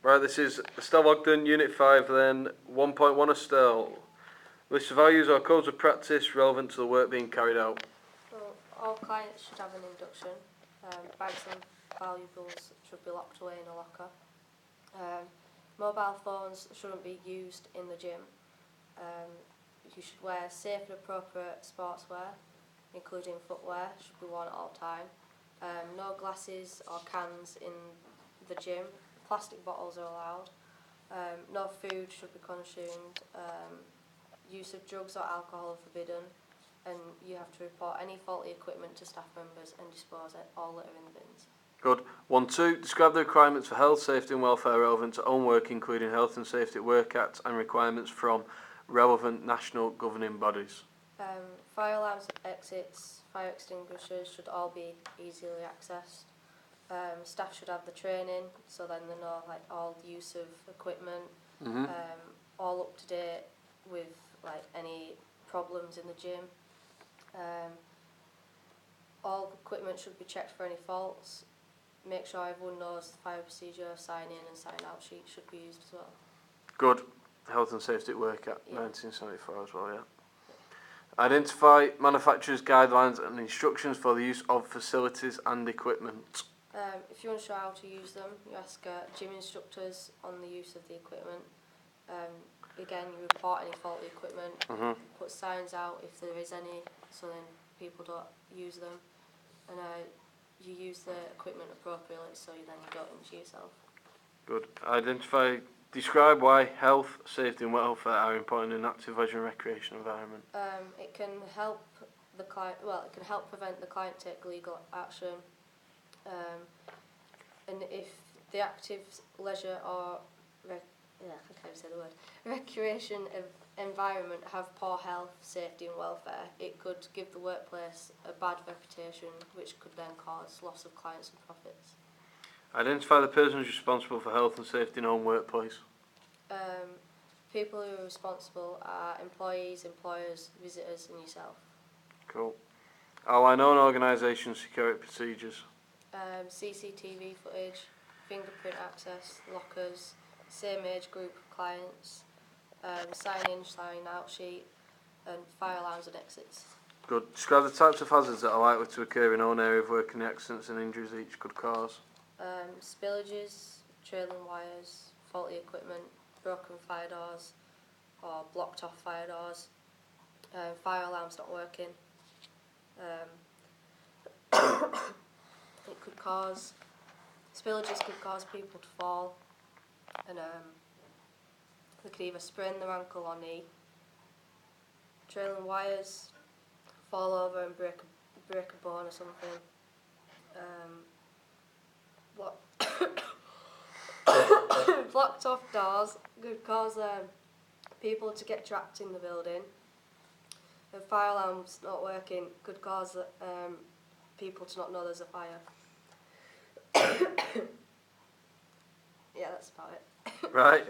Right, this is Estelle Ogden, Unit 5 then, 1.1 Estelle. List of values or codes of practice relevant to the work being carried out. Well, all clients should have an induction. Bags and valuables should be locked away in a locker. Mobile phones shouldn't be used in the gym. You should wear safe and appropriate sportswear, including footwear, should be worn at all time. No glasses or cans in the gym. Plastic bottles are allowed. No food should be consumed. Use of drugs or alcohol are forbidden, and you have to report any faulty equipment to staff members and dispose it all litter in the bins. Good. 1.2. Describe the requirements for health, safety and welfare relevant to own work, including Health and Safety at Work Act and requirements from relevant national governing bodies. Fire alarms, exits, fire extinguishers should all be easily accessed. Staff should have the training, so then they know like all the use of equipment, all up to date with like any problems in the gym. All equipment should be checked for any faults. Make sure everyone knows the fire procedure, sign in and sign out sheet should be used as well. Good. Health and Safety at Work Act 1974 as well, yeah. Identify manufacturers' guidelines and instructions for the use of facilities and equipment. If you're unsure how to use them, you ask gym instructors on the use of the equipment. Again, you report any faulty equipment, put signs out if there is any, so then people don't use them. And you use the equipment appropriately, so then you don't injure yourself. Good. Describe why health, safety and welfare are important in an active leisure and recreation environment. It can help the client. Well, it can help prevent the client take legal action. And if the active leisure or recreation environment have poor health, safety and welfare, it could give the workplace a bad reputation, which could then cause loss of clients and profits. Identify the persons responsible for health and safety in own workplace. People who are responsible are employees, employers, visitors and yourself. Cool. Outline own organisation security procedures. CCTV footage, fingerprint access, lockers, same age group of clients, sign in, sign out sheet, and fire alarms and exits. Good. Describe the types of hazards that are likely to occur in own area of work and the accidents and injuries each could cause. Spillages, trailing wires, faulty equipment, broken fire doors or blocked off fire doors, fire alarms not working. It could cause, spillages could cause people to fall, and they could either sprain their ankle or knee. Trailing wires, fall over and break a bone or something. Blocked off doors could cause people to get trapped in the building. And fire alarms not working could cause people to not know there's a fire. Yeah, that's about it. Right.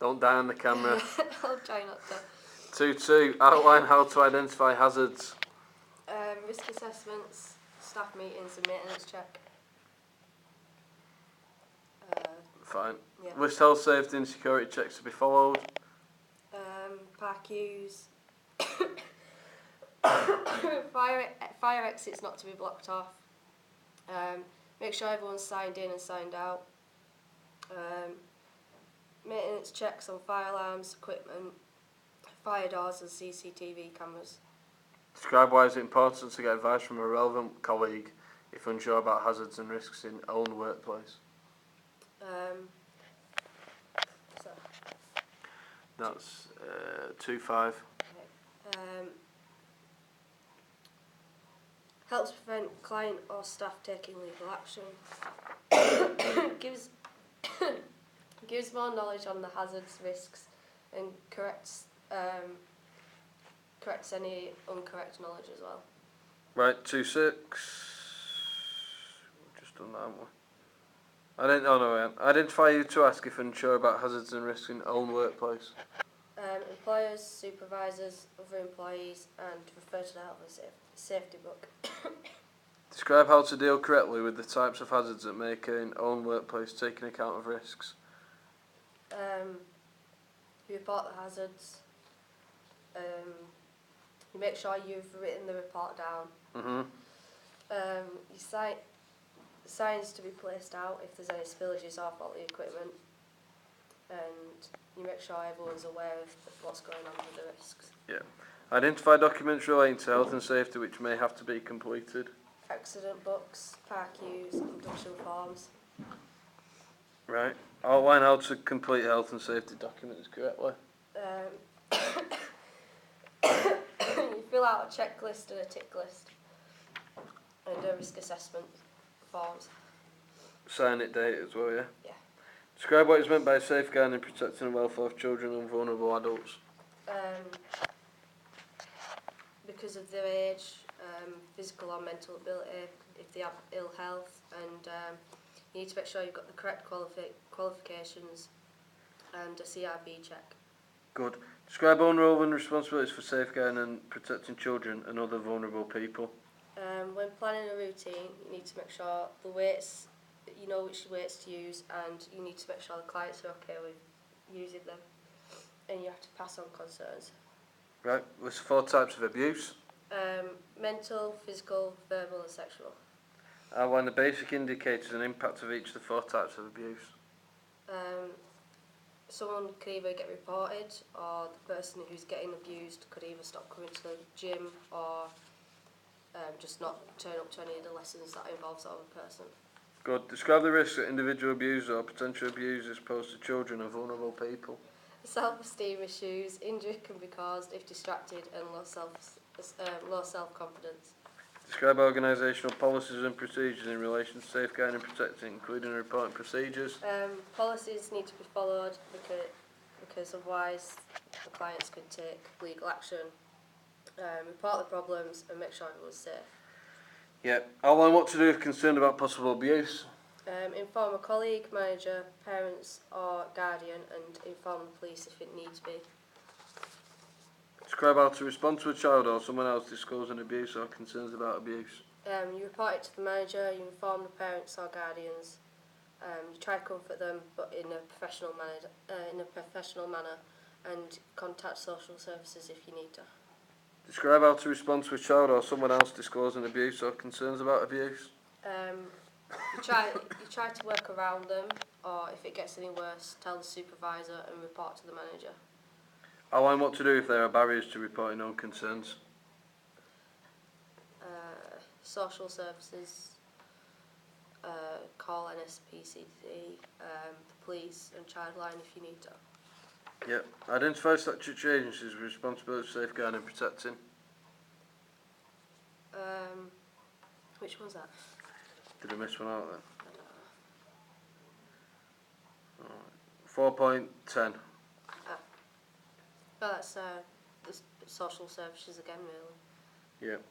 Don't die on the camera. I'll try not to. 2.2. Outline how to identify hazards. Risk assessments, staff meetings and maintenance check. Fine. Yeah. List health, safety and security checks to be followed. Park queues. Fire exits not to be blocked off. Make sure everyone's signed in and signed out. Maintenance checks on fire alarms, equipment, fire doors and CCTV cameras. Describe why it's important to get advice from a relevant colleague if unsure about hazards and risks in own workplace. That's 2.5. Okay. Helps prevent client or staff taking legal action. gives more knowledge on the hazards, risks, and corrects any incorrect knowledge as well. Right, 2.6. Just done that, haven't we? Identify you to ask if unsure about hazards and risks in own workplace. Employers, supervisors, other employees, and refer to the health and safety book. Describe how to deal correctly with the types of hazards that may occur in own workplace, taking account of risks. You report the hazards. You make sure you've written the report down. You cite signs to be placed out if there's any spillages or faulty equipment, and you make sure everyone's aware of what's going on with the risks. Yeah. Identify documents relating to health and safety which may have to be completed. Accident books, park use, induction forms. Right. Outline how to complete health and safety documents correctly. You fill out a checklist and a tick list, and a risk assessment forms. Sign it, date as well, yeah? Yeah. Describe what is meant by safeguarding and protecting the welfare of children and vulnerable adults. Because of their age, physical or mental ability, if they have ill health, and you need to make sure you've got the correct qualifications and a CRB check. Good. Describe own role and responsibilities for safeguarding and protecting children and other vulnerable people. When planning a routine, you need to make sure the weights, you know which weights to use, and you need to make sure the clients are okay with using them, and you have to pass on concerns. Right. List 4 types of abuse. Mental, physical, verbal and sexual. Outline the basic indicators and impact of each of the 4 types of abuse. Someone could either get reported, or the person who's getting abused could either stop coming to the gym or just not turn up to any of the lessons that involves that other person. Good. Describe the risks that individual abusers or potential abusers pose to children and vulnerable people. Self-esteem issues. Injury can be caused if distracted and low self-confidence. Describe organisational policies and procedures in relation to safeguarding and protecting, including reporting procedures. Policies need to be followed because otherwise the clients could take legal action. Report the problems and make sure everyone's safe. Yeah. Outline what to do if concerned about possible abuse. Inform a colleague, manager, parents or guardian, and inform the police if it needs be. Describe how to respond to a child or someone else disclosing abuse or concerns about abuse. You report it to the manager, you inform the parents or guardians, you try to comfort them but in a professional manner, and contact social services if you need to. Describe how to respond to a child or someone else disclosing abuse or concerns about abuse. You try to work around them, or if it gets any worse, tell the supervisor and report to the manager. Outline what to do if there are barriers to reporting known concerns. Social services, call NSPCC, the police and Childline if you need to. Yep. Identify statutory agencies with responsibility for safeguarding and protecting. Which one's that? Did I miss one out then? I don't know. 4.10. Well, that's the social services again, really. Yep.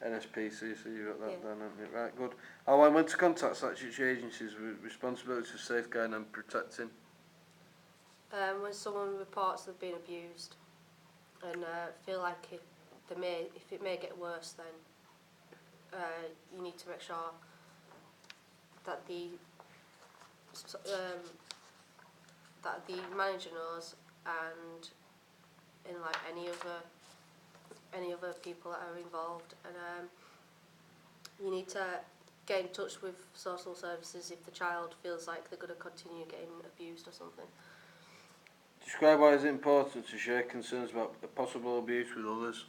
NSPC, so you got that Yeah. down, haven't you? Right, good. Outline when to contact statutory agencies with responsibility for safeguarding and protecting. When someone reports they've been abused and feel like if it may get worse, then you need to make sure that the manager knows, and in like any other people that are involved, and you need to get in touch with social services if the child feels like they're going to continue getting abused or something. Describe why it's important to share concerns about the possible abuse with others.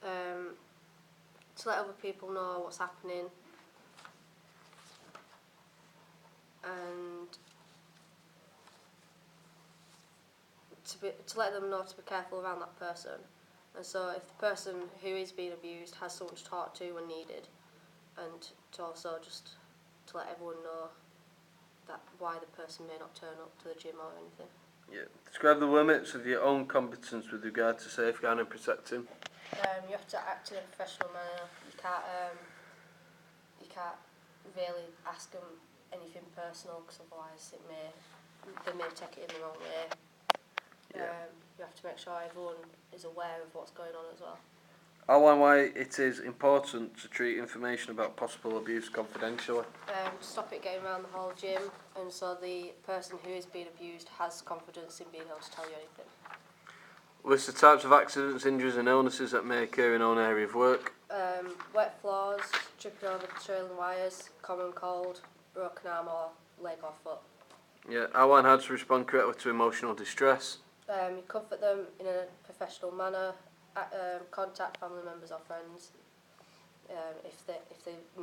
To let other people know what's happening, and to let them know to be careful around that person. And so if the person who is being abused has someone to talk to when needed, and to also just to let everyone know that why the person may not turn up to the gym or anything. Yeah. Describe the limits of your own competence with regard to safeguarding and protecting. You have to act in a professional manner. You can't really ask them anything personal, because otherwise they may take it in the wrong way. Yeah. You have to make sure everyone is aware of what's going on as well. Outline why it is important to treat information about possible abuse confidentially. Stop it getting around the whole gym, and so the person who is being abused has confidence in being able to tell you anything. List the types of accidents, injuries and illnesses that may occur in own area of work. Wet floors, tripping over trailing wires, common cold, broken arm or leg or foot. Yeah. Outline how to respond correctly to emotional distress. You comfort them in a professional manner. Contact family members or friends if they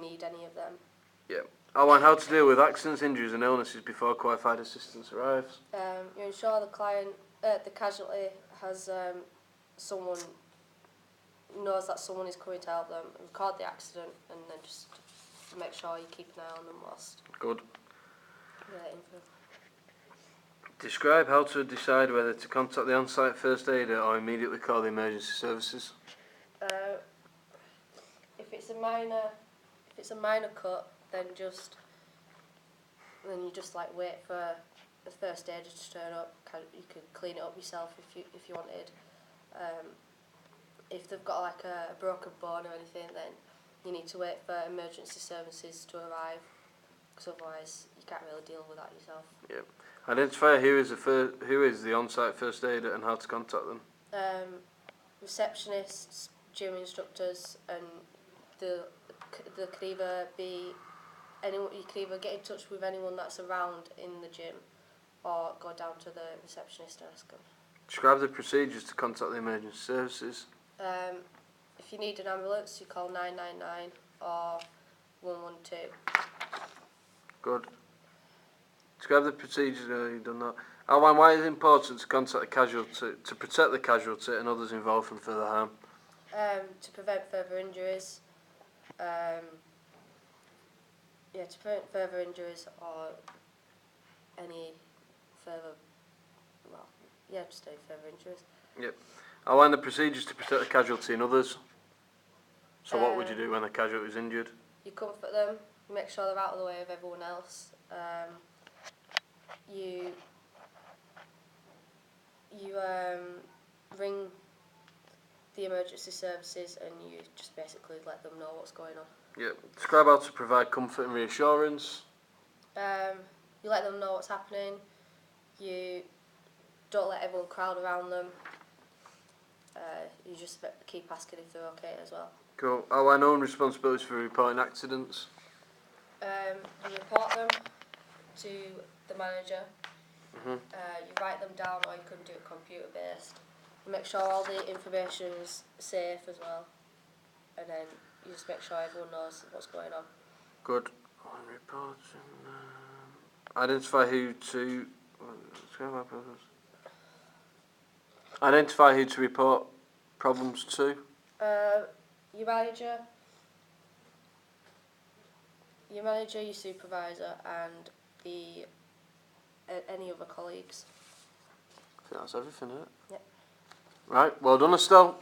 need any of them. Yeah. Outline how to deal with accidents, injuries and illnesses before qualified assistance arrives. You ensure the casualty has someone knows that someone is coming to help them. Record the accident and then just make sure you keep an eye on them whilst Good. waiting for. Describe how to decide whether to contact the on-site first aider or immediately call the emergency services. If it's a minor cut, then you just like wait for the first aider to turn up. You could clean it up yourself if you wanted. If they've got like a broken bone or anything, then you need to wait for emergency services to arrive, because otherwise you can't really deal with that yourself. Yep. Identify who is the on-site first aider and how to contact them. Receptionists, gym instructors, and there could either be anyone. You could either get in touch with anyone that's around in the gym, or go down to the receptionist and ask them. Describe the procedures to contact the emergency services. If you need an ambulance, you call 999 or 112. Good. Describe the procedures. You've done that. Outline why it's important to contact the casualty to protect the casualty and others involved from further harm. To prevent further injuries. To prevent further injuries or any further. Just any further injuries. Yep. Outline the procedures to protect the casualty and others. So what would you do when the casualty is injured? You comfort them. You make sure they're out of the way of everyone else. You ring the emergency services and you just basically let them know what's going on. Yep. Describe how to provide comfort and reassurance. You let them know what's happening. You don't let everyone crowd around them. You just keep asking if they're okay as well. Cool. Outline own responsibilities for reporting accidents. You report them to the manager. You write them down, or you can do it computer based. You make sure all the information's safe as well, and then you just make sure everyone knows what's going on. Good. Identify who to. Identify who to report problems to. Your manager, your supervisor, and any other colleagues. I think that's everything, isn't it? Yep. Right. Well done, Estelle.